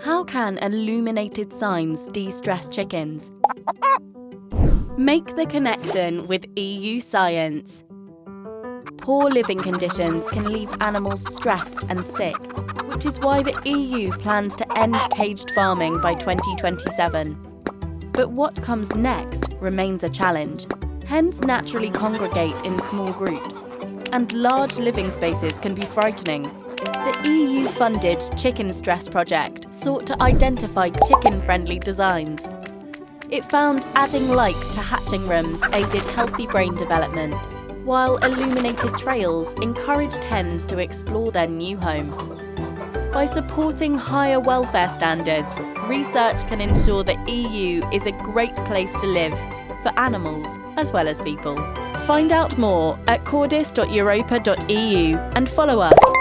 How can illuminated signs de-stress chickens? Make the connection with EU Science. Poor living conditions can leave animals stressed and sick, which is why the EU plans to end caged farming by 2027. But what comes next remains a challenge. Hens naturally congregate in small groups, and large living spaces can be frightening. The EU-funded Chicken Stress project sought to identify chicken-friendly designs. It found adding light to hatching rooms aided healthy brain development, while illuminated trails encouraged hens to explore their new home. By supporting higher welfare standards, research can ensure the EU is a great place to live for animals as well as people. Find out more at cordis.europa.eu and follow us